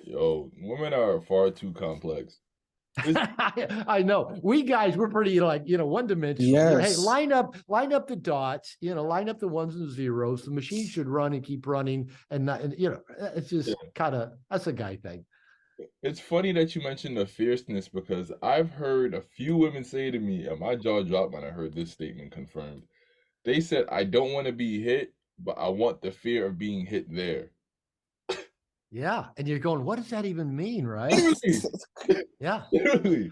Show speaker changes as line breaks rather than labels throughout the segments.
Yo, women are far too complex. It's,
I know we guys, we're pretty like, one dimensional. Hey,
Yes.
line up the dots, line up the ones and zeros. The machine should run and keep running and not, and it's
yeah.
just kind of, that's a guy thing.
It's funny that you mentioned the fierceness because I've heard a few women say to me, and my jaw dropped when I heard this statement confirmed. They said, I don't want to be hit, but I want the fear of being hit there.
Yeah. And you're going, what does that even mean? Right.
Literally.
Yeah.
Literally.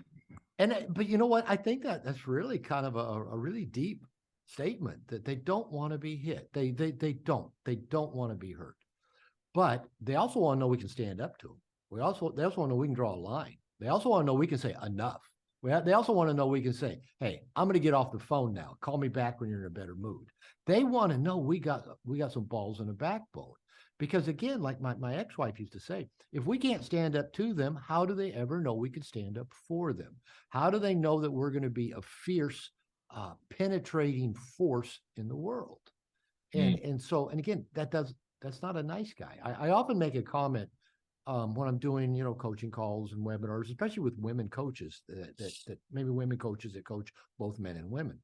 And but you know what? I think that's really kind of a really deep statement that they don't want to be hit. They don't want to be hurt. But they also want to know we can stand up to them. They also want to know we can draw a line. They also want to know we can say enough. They also want to know we can say, hey, I'm going to get off the phone now. Call me back when you're in a better mood. They want to know we got some balls and a backbone. Because again, like my ex-wife used to say, if we can't stand up to them, how do they ever know we can stand up for them? How do they know that we're going to be a fierce, penetrating force in the world?
Mm,
And again, that's not a nice guy. I often make a comment when I'm doing coaching calls and webinars, especially with women coaches that maybe women coaches that coach both men and women,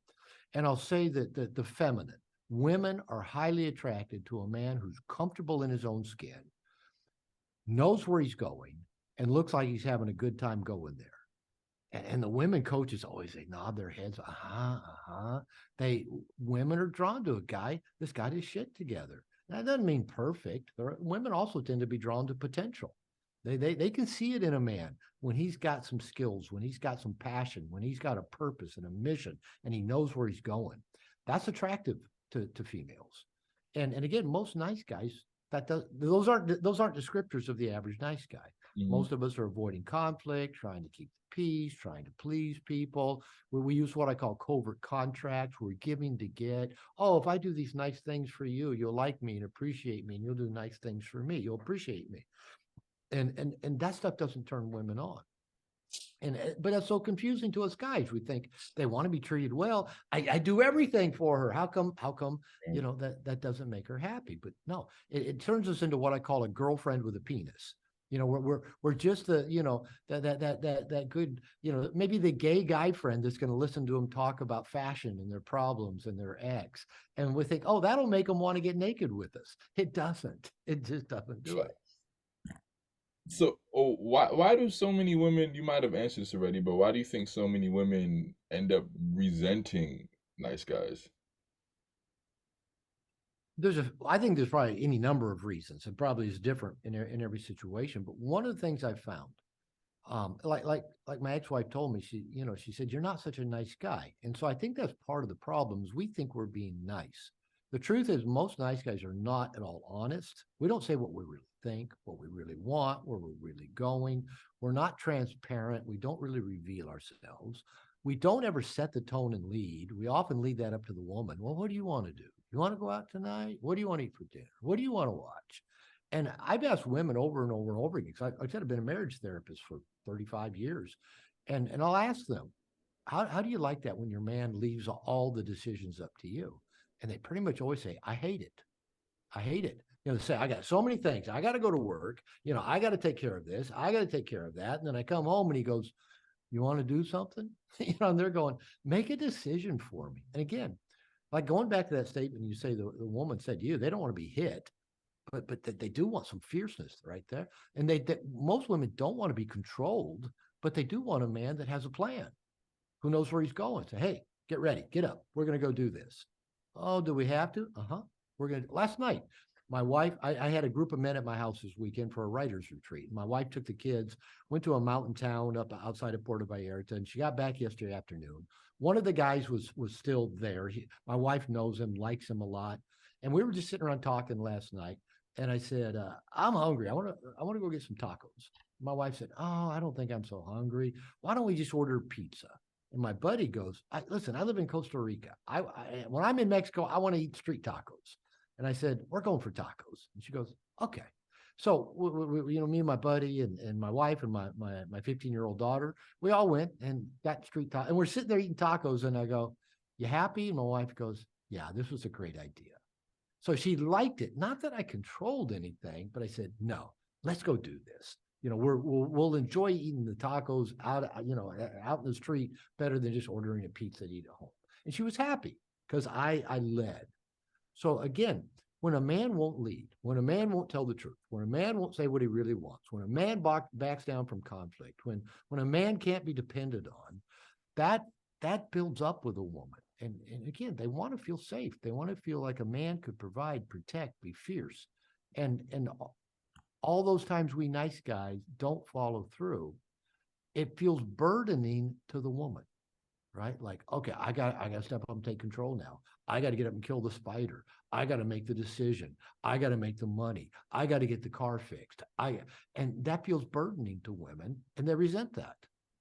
and I'll say that the feminine women are highly attracted to a man who's comfortable in his own skin, knows where he's going, and looks like he's having a good time going there. And the women coaches always they nod their heads, They women are drawn to a guy that's got his shit together. That doesn't mean perfect. Women also tend to be drawn to potential. They can see it in a man when he's got some skills, when he's got some passion, when he's got a purpose and a mission, and he knows where he's going. That's attractive to females. And again, most nice guys those aren't descriptors of the average nice guy.
mm,
Most of us are avoiding conflict, trying to keep the peace, trying to please people. We use what I call covert contracts. We're giving to get. Oh, if I do these nice things for you, you'll like me and appreciate me, and you'll do nice things for me. You'll appreciate me. And that stuff doesn't turn women on. But that's so confusing to us guys. We think they want to be treated well. I do everything for her. How come
mm.
that doesn't make her happy? But no, it turns us into what I call a girlfriend with a penis. We're just the that good, maybe the gay guy friend that's going to listen to them talk about fashion and their problems and their ex, and we think, oh, that'll make them want to get naked with us. It doesn't. It just doesn't do
So,
it.
why do so many women, you might have answered this already, but why do you think so many women end up resenting nice guys?
I think there's probably any number of reasons. It probably is different in every situation. But one of the things I've found, like my ex-wife told me, she said, you're not such a nice guy. And so I think that's part of the problem is we think we're being nice. The truth is most nice guys are not at all honest. We don't say what we really think, what we really want, where we're really going. We're not transparent. We don't really reveal ourselves. We don't ever set the tone and lead. We often lead that up to the woman. Well, what do you want to do? You want to go out tonight? What do you want to eat for dinner? What do you want to watch? And I've asked women over and over and over again, because I said I've been a marriage therapist for 35 years. And I'll ask them, how do you like that when your man leaves all the decisions up to you? And they pretty much always say, I hate it. I hate it. They say, I got so many things. I got to go to work. I got to take care of this. I got to take care of that. And then I come home and he goes, you want to do something? And they're going, make a decision for me. And again, like going back to that statement, you say the woman said to you, they don't want to be hit, but they do want some fierceness right there. And most women don't want to be controlled, but they do want a man that has a plan, who knows where he's going. Say, hey, get ready, get up. We're going to go do this. Oh, do we have to? We're going to. Last night, my wife, I had a group of men at my house this weekend for a writer's retreat. My wife took the kids, went to a mountain town up outside of Puerto Vallarta, and she got back yesterday afternoon. One of the guys was still there. My wife knows him, likes him a lot. And we were just sitting around talking last night. And I said, I'm hungry. I want to go get some tacos. My wife said, oh, I don't think I'm so hungry. Why don't we just order pizza? And my buddy goes, listen, I live in Costa Rica. When I'm in Mexico, I want to eat street tacos. And I said, we're going for tacos. And she goes, okay. So, me and my buddy and my wife and my 15-year-old daughter, we all went and got street tacos. And we're sitting there eating tacos. And I go, you happy? And my wife goes, yeah, this was a great idea. So she liked it. Not that I controlled anything, but I said, no, let's go do this. We'll enjoy eating the tacos out in the street better than just ordering a pizza to eat at home. And she was happy because I led. So again, when a man won't lead, when a man won't tell the truth, when a man won't say what he really wants, when a man backs down from conflict, when a man can't be depended on, that that builds up with a woman. And again, they want to feel safe. They want to feel like a man could provide, protect, be fierce. And all those times we nice guys don't follow through, it feels burdening to the woman, right? Like, okay, I got to step up and take control now. I got to get up and kill the spider. I got to make the decision. I got to make the money. I got to get the car fixed. And that feels burdening to women, and they resent that.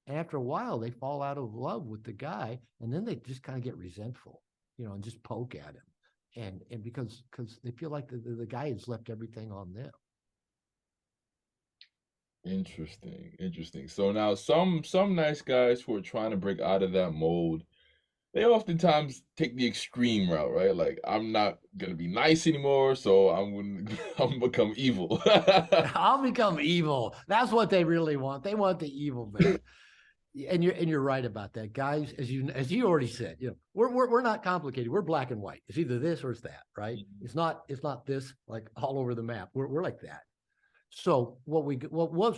And after a while, they fall out of love with the guy, and then they just kind of get resentful, and just poke at him, and because they feel like the guy has left everything on them.
Interesting, interesting. So now some nice guys who are trying to break out of that mold, they oftentimes take the extreme route, right? Like I'm not gonna be nice anymore, so I'm gonna become evil.
I'll become evil. That's what they really want. They want the evil man. And you're right about that, guys. As you already said, we're not complicated. We're black and white. It's either this or it's that, right? It's not this like all over the map. We're like that. So what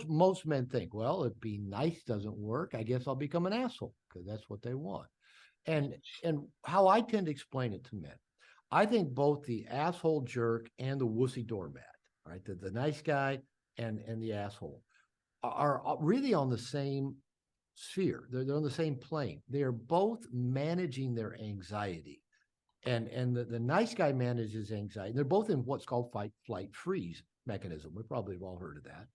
most men think, well, if being nice doesn't work, I guess I'll become an asshole because that's what they want. And how I tend to explain it to men, I think both the asshole jerk and the wussy doormat, right? The nice guy and the asshole are really on the same sphere. They're on the same plane. They are both managing their anxiety. And the nice guy manages anxiety. They're both in what's called fight, flight, freeze mechanism. We probably have all heard of that.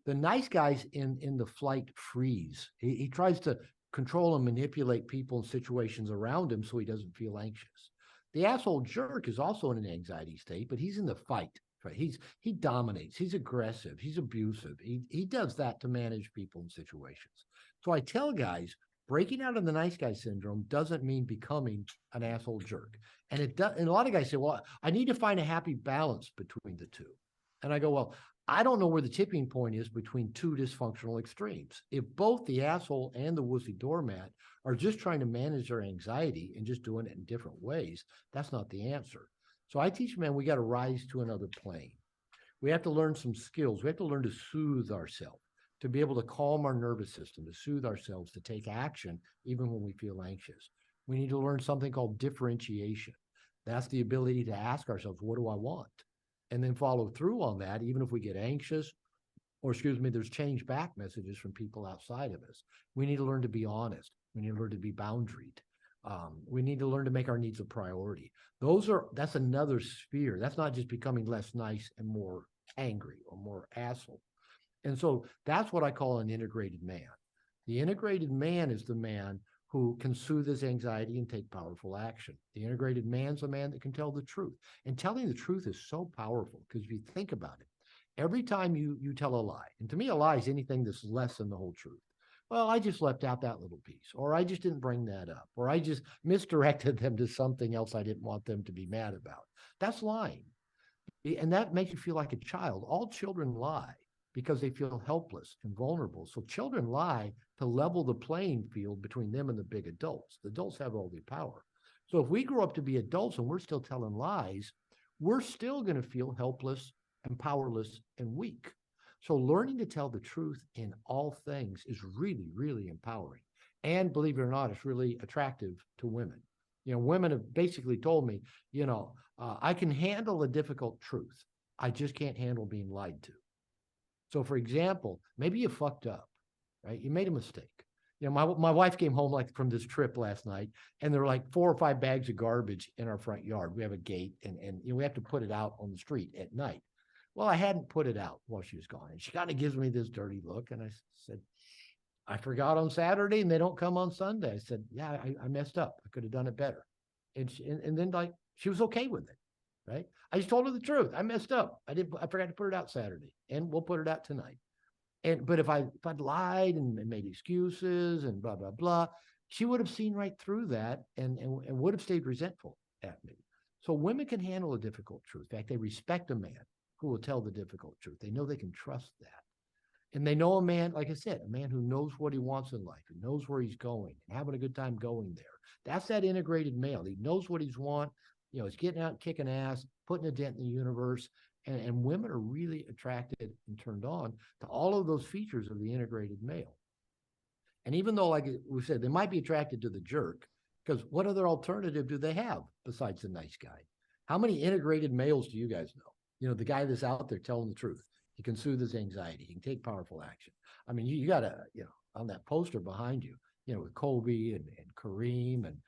The nice guy's in the flight freeze. He tries to control and manipulate people and situations around him so he doesn't feel anxious. The asshole jerk is also in an anxiety state, but he's in the fight. Right? He dominates. He's aggressive. He's abusive. He does that to manage people and situations. So I tell guys, breaking out of the nice guy syndrome doesn't mean becoming an asshole jerk. And it does. And a lot of guys say, "Well, I need to find a happy balance between the two." And I go, "Well, I don't know where the tipping point is between two dysfunctional extremes. If both the asshole and the wussy doormat are just trying to manage their anxiety and just doing it in different ways, that's not the answer." So I teach men we got to rise to another plane. We have to learn some skills. We have to learn to soothe ourselves, to be able to calm our nervous system, to soothe ourselves, to take action even when we feel anxious. We need to learn something called differentiation. That's the ability to ask ourselves, what do I want? And then follow through on that, even if we get anxious, or excuse me, there's change back messages from people outside of us. We need to learn to be honest. We need to learn to be boundaried. We need to learn to make our needs a priority. That's another sphere. That's not just becoming less nice and more angry or more asshole. And so that's what I call an integrated man. The integrated man is the man who can soothe his anxiety and take powerful action. The integrated man's a man that can tell the truth. And telling the truth is so powerful because if you think about it, every time you tell a lie, and to me, a lie is anything that's less than the whole truth. Well, I just left out that little piece, or I just didn't bring that up, or I just misdirected them to something else I didn't want them to be mad about. That's lying. And that makes you feel like a child. All children lie because they feel helpless and vulnerable. So children lie to level the playing field between them and the big adults. The adults have all the power. So if we grow up to be adults and we're still telling lies, we're still going to feel helpless and powerless and weak. So learning to tell the truth in all things is really, really empowering. And believe it or not, it's really attractive to women. Women have basically told me, I can handle a difficult truth. I just can't handle being lied to. So, for example, maybe you fucked up, right? You made a mistake. My wife came home like from this trip last night, and there were like 4 or 5 bags of garbage in our front yard. We have a gate, and we have to put it out on the street at night. Well, I hadn't put it out while she was gone, and she kind of gives me this dirty look, and I said, I forgot on Saturday, and they don't come on Sunday. I said, yeah, I messed up. I could have done it better, and then like she was okay with it. Right? I just told her the truth. I messed up. I forgot to put it out Saturday, and we'll put it out tonight. But if I'd lied and made excuses and blah blah blah, she would have seen right through that and would have stayed resentful at me. So women can handle a difficult truth. In fact, they respect a man who will tell the difficult truth. They know they can trust that. And they know a man, like I said, a man who knows what he wants in life, who knows where he's going, and having a good time going there. That's that integrated male. He knows what he's want. He's getting out, kicking ass, putting a dent in the universe. And women are really attracted and turned on to all of those features of the integrated male. And even though, like we said, they might be attracted to the jerk, because what other alternative do they have besides the nice guy? How many integrated males do you guys know? The guy that's out there telling the truth. He can soothe his anxiety. He can take powerful action. I mean, you got to, on that poster behind you, with Kobe and Kareem and,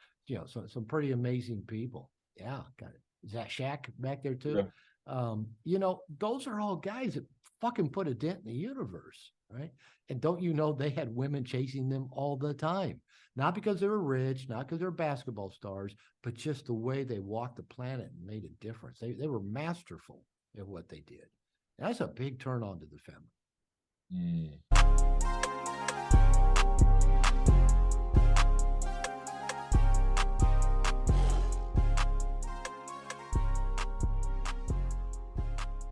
some pretty amazing people. Yeah, got it. Is that Shaq back there too?
Yeah.
Those are all guys that fucking put a dent in the universe, right? And don't you know they had women chasing them all the time? Not because they were rich, not because they're basketball stars, but just the way they walked the planet and made a difference. They were masterful at what they did. And that's a big turn on to the feminine.
Mm.